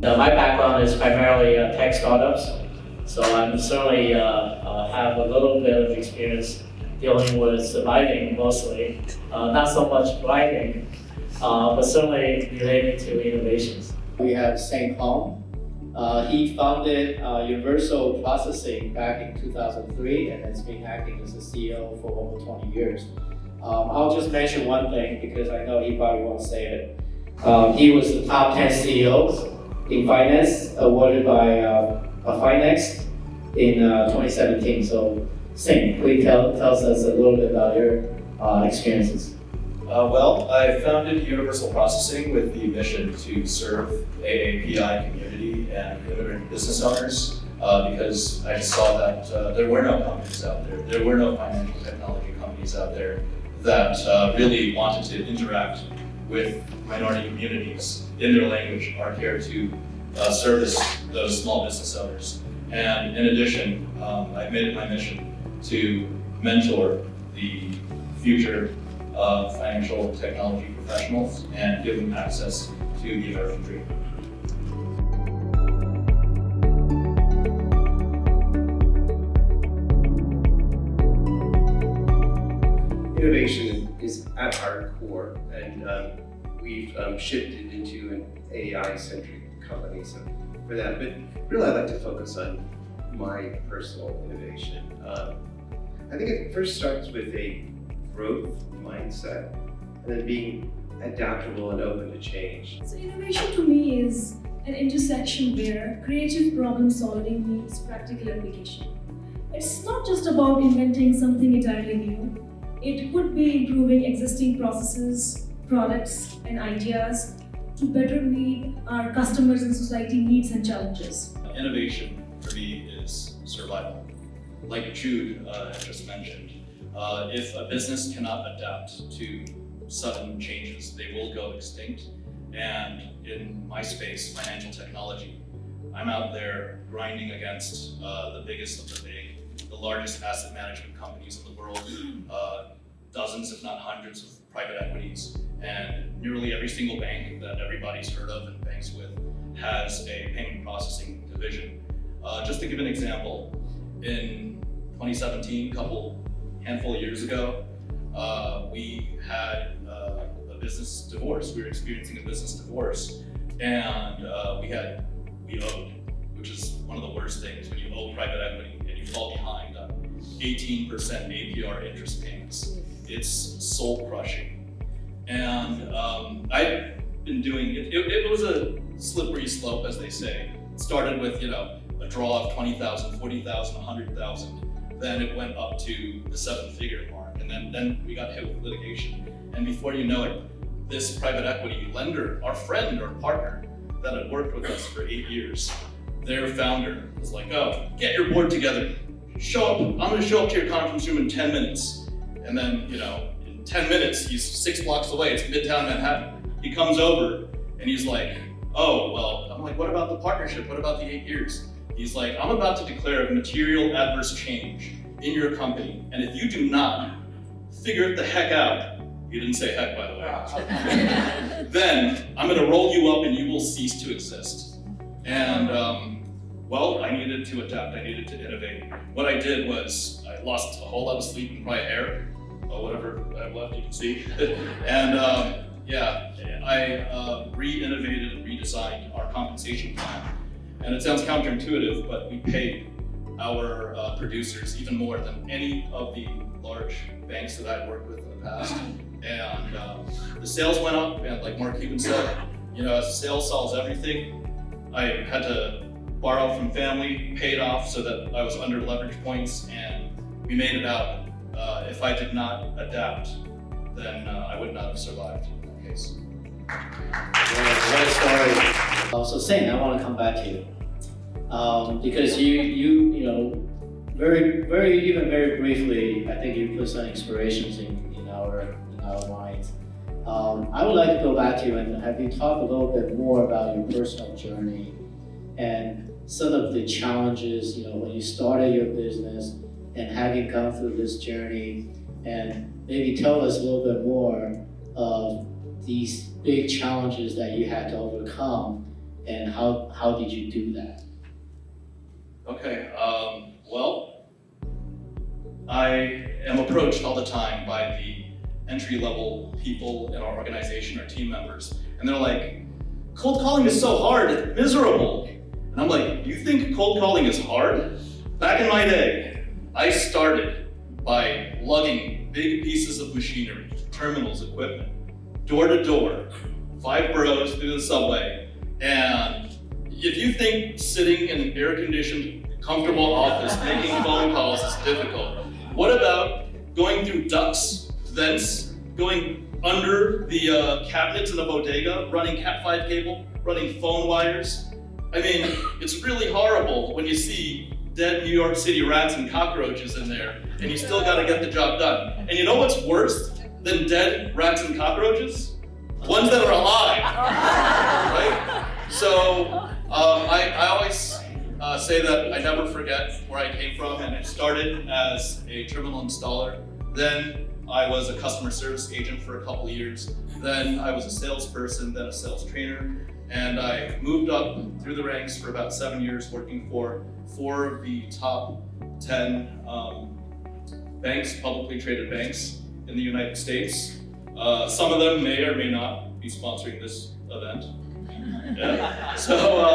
My background is primarily tech startups, so I'm certainly have a little bit of experience dealing with surviving mostly, not so much thriving, but certainly related to innovations. We have St. Hong. He founded Universal Processing back in 2003 and has been acting as a CEO for over 20 years. I'll just mention one thing because I know he probably won't say it. He was the top 10 CEOs in finance, awarded by Finex in 2017. So, Sing, please tell us a little bit about your experiences. Well, I founded Universal Processing with the mission to serve AAPI community and immigrant business owners because I just saw that there were no companies out there. There were no financial technology companies out there that really wanted to interact with minority communities in their language or care to service those small business owners. And in addition, I've made it my mission to mentor the future financial technology professionals and give them access to the American dream. Innovation is at our core, and we've shifted into an AI-centric company. So for that, but really I'd like to focus on my personal innovation. I think it first starts with a growth mindset and then being adaptable and open to change. So innovation to me is an intersection where creative problem solving meets practical application. It's not just about inventing something entirely new. It could be improving existing processes, products, and ideas to better meet our customers' and society needs and challenges. Innovation for me is survival. Like Jude just mentioned, if a business cannot adapt to sudden changes, they will go extinct. And in my space, financial technology, I'm out there grinding against the biggest of the big, the largest asset management companies in the world, dozens if not hundreds of private equities, and nearly every single bank that everybody's heard of and banks with has a payment processing division. Just to give an example, in 2017, handful of years ago, we had a business divorce. We were experiencing a business divorce, and we owed, which is one of the worst things when you owe private equity and you fall behind on 18% APR interest payments. It's soul crushing. And I've been doing it. It was a slippery slope, as they say. It started with a draw of 20,000, 40,000, 100,000. Then it went up to the seven-figure mark, and then we got hit with litigation. And before you know it, this private equity lender, our friend or partner that had worked with us for 8 years, their founder was like, "Oh, get your board together. Show up. I'm going to show up to your conference room in 10 minutes." And then, in 10 minutes, he's 6 blocks away. It's Midtown Manhattan. He comes over and he's like, "Oh, well," I'm like, "What about the partnership? What about the 8 years?" He's like, "I'm about to declare a material adverse change in your company, and if you do not figure it the heck out," he didn't say heck, by the way, "then I'm gonna roll you up and you will cease to exist." And well, I needed to adapt, I needed to innovate. What I did was I lost a whole lot of sleep and probably hair, or whatever I have left you can see. And I re-innovated and redesigned our compensation plan. And it sounds counterintuitive, but we paid our producers even more than any of the large banks that I've worked with in the past. And the sales went up, and like Mark Cuban said, sales solves everything. I had to borrow from family, paid off so that I was under leverage points, and we made it out. If I did not adapt, then I would not have survived in that case. Great story. So Saint, I want to come back to you because you very briefly, I think you put some inspirations in our minds. I would like to go back to you and have you talk a little bit more about your personal journey and some of the challenges, when you started your business and having gone through this journey, and maybe tell us a little bit more of these big challenges that you had to overcome and how did you do that? Okay, well, I am approached all the time by the entry-level people in our organization, our team members, and they're like, cold calling is so hard, it's miserable. And I'm like, you think cold calling is hard? Back in my day, I started by lugging big pieces of machinery, terminals, equipment, door to door, 5 boroughs through the subway. And if you think sitting in an air-conditioned, comfortable office making phone calls is difficult, what about going through ducts, vents, going under the cabinets in a bodega, running Cat5 cable, running phone wires? I mean, it's really horrible when you see dead New York City rats and cockroaches in there, and you still gotta get the job done. And you know what's worse than dead rats and cockroaches? Ones that are alive, right? So I always say that I never forget where I came from, and it started as a terminal installer. Then I was a customer service agent for a couple of years. Then I was a salesperson, then a sales trainer. And I moved up through the ranks for about 7 years, working for 4 of the top 10 banks, publicly traded banks in the United States. Some of them may or may not be sponsoring this event. Yeah. So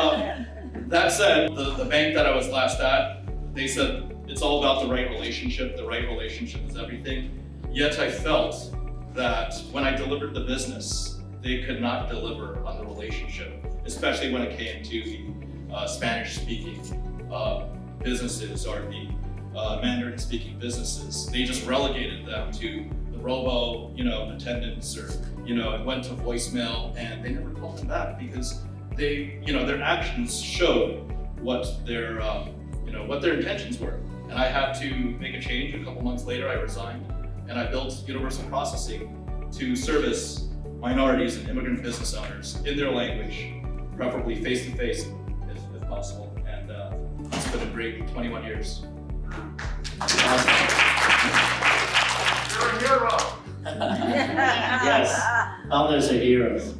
that said, the bank that I was last at, they said it's all about the right relationship. The right relationship is everything. Yet I felt that when I delivered the business, they could not deliver on the relationship, especially when it came to the Spanish-speaking businesses or the Mandarin-speaking businesses. They just relegated them to the robo, attendants, or it went to voicemail, and they never called them back because they, their actions showed what their, what their intentions were. And I had to make a change. A couple months later, I resigned, and I built Universal Processing to service minorities and immigrant business owners in their language, preferably face-to-face if possible. And it's been a great 21 years. You're a hero! Yes, founders are heroes.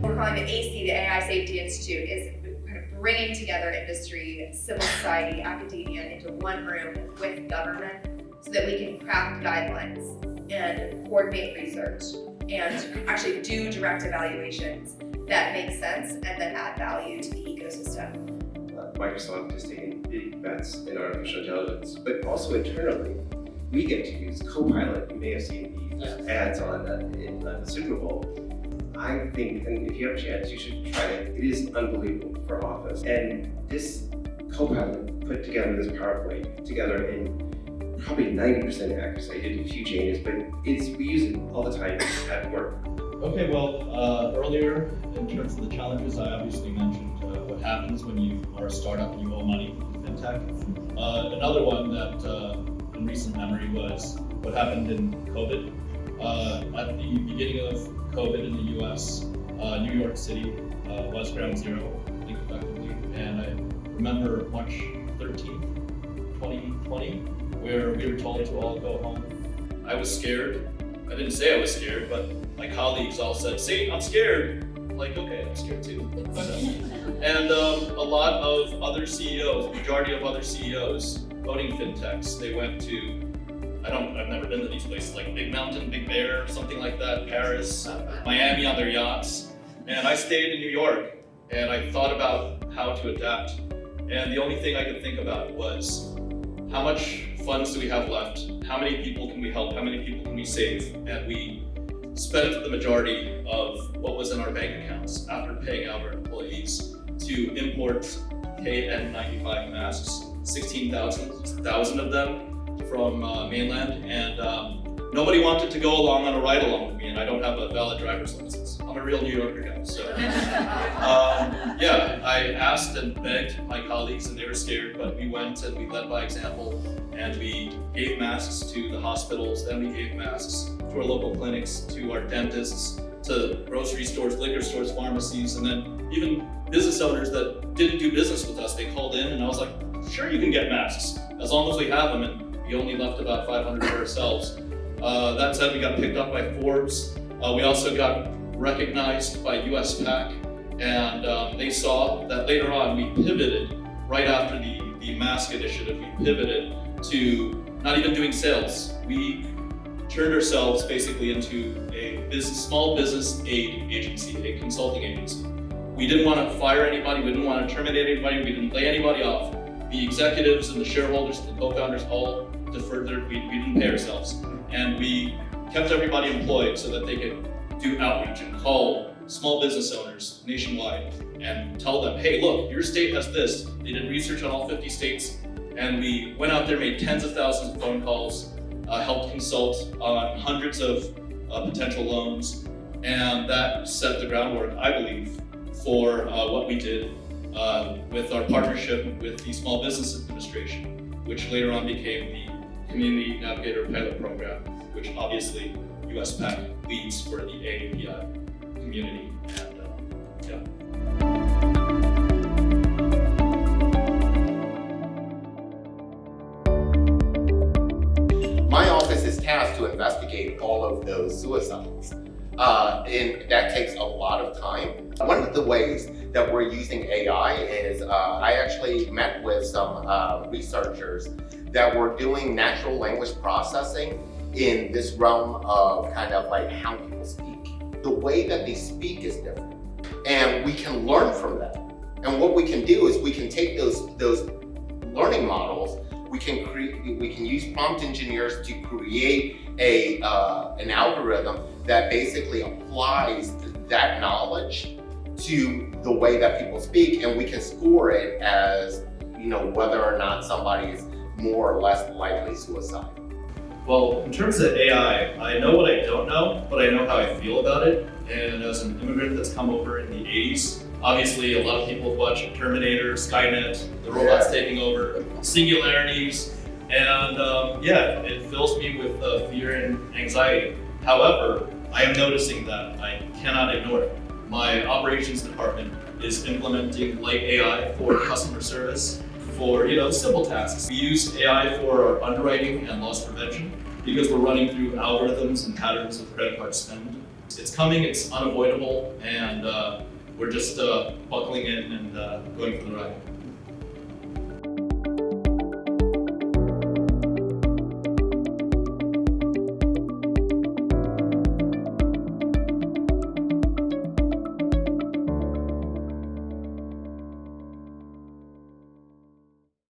We're calling the AC, the AI Safety Institute, is kind of bringing together industry, civil society, academia into one room with government so that we can craft guidelines and coordinate research and actually do direct evaluations that make sense and that add value to the ecosystem. Microsoft has taken big bets in artificial intelligence, but also internally, we get to use Copilot. You may have seen the ads on in the Super Bowl. I think, and if you have a chance, you should try it. It is unbelievable for Office. And this Copilot put together this PowerPoint together in probably 90% accuracy. I did a few changes, but we use it all the time at work. Okay, well, earlier in terms of the challenges, I obviously mentioned what happens when you are a startup and you owe money to fintech. Another one that in recent memory was what happened in COVID. At the beginning of COVID in the US, New York City was ground zero, I think effectively. And I remember March 13th, 2020, where we were told to all go home. I was scared. I didn't say I was scared, but my colleagues all said, "See, I'm scared." I'm like, okay, I'm scared too. And a lot of other CEOs, majority of other CEOs owning fintechs, they went to, I've never been to these places, like Big Mountain, Big Bear, something like that, Paris, Miami on their yachts. And I stayed in New York, and I thought about how to adapt. And the only thing I could think about was, how much funds do we have left? How many people can we help? How many people can we save? And we spent the majority of what was in our bank accounts after paying out our employees to import KN95 masks, 16,000 of them from mainland, and nobody wanted to go along on a ride along with me, and I don't have a valid driver's license. I'm a real New Yorker guy, so yeah, I asked and begged my colleagues, and they were scared, but we went and we led by example, and we gave masks to the hospitals, then we gave masks to our local clinics, to our dentists, to grocery stores, liquor stores, pharmacies, and then even business owners that didn't do business with us, they called in, and I was like, sure, you can get masks, as long as we have them, and we only left about 500 for ourselves. That said, we got picked up by Forbes. We also got recognized by US PAC, and they saw that later on we pivoted right after the mask initiative. We pivoted to not even doing sales. We turned ourselves basically into a small business aid agency, a consulting agency. We didn't want to fire anybody, we didn't want to terminate anybody, we didn't lay anybody off. The executives and the shareholders and the co-founders all deferred we didn't pay ourselves. And we kept everybody employed so that they could do outreach and call small business owners nationwide and tell them, hey, look, your state has this. They did research on all 50 states, and we went out there, made tens of thousands of phone calls, helped consult on hundreds of potential loans, and that set the groundwork, I believe, for what we did with our partnership with the Small Business Administration, which later on became the Community Navigator Pilot Program, which obviously US PAC leads for the AAPI community. And yeah. My office is tasked to investigate all of those suicides, and that takes a lot of time. One of the ways that we're using AI is I actually met with some researchers that were doing natural language processing in this realm of kind of like how people speak. The way that they speak is different, and we can learn from that. And what we can do is we can take those learning models. We can use prompt engineers to create an algorithm that basically applies that knowledge to the way that people speak, and we can score it as, you know, whether or not somebody is more or less likely suicide. Well, in terms of AI, I know what I don't know, but I know how I feel about it. And as an immigrant that's come over in the 80s, obviously a lot of people have watched Terminator, Skynet, the robots taking over, singularities, and it fills me with fear and anxiety. However, I am noticing that I cannot ignore it. My operations department is implementing light AI for customer service, for simple tasks. We use AI for our underwriting and loss prevention because we're running through algorithms and patterns of credit card spend. It's coming, it's unavoidable, and we're just buckling in and going for the ride.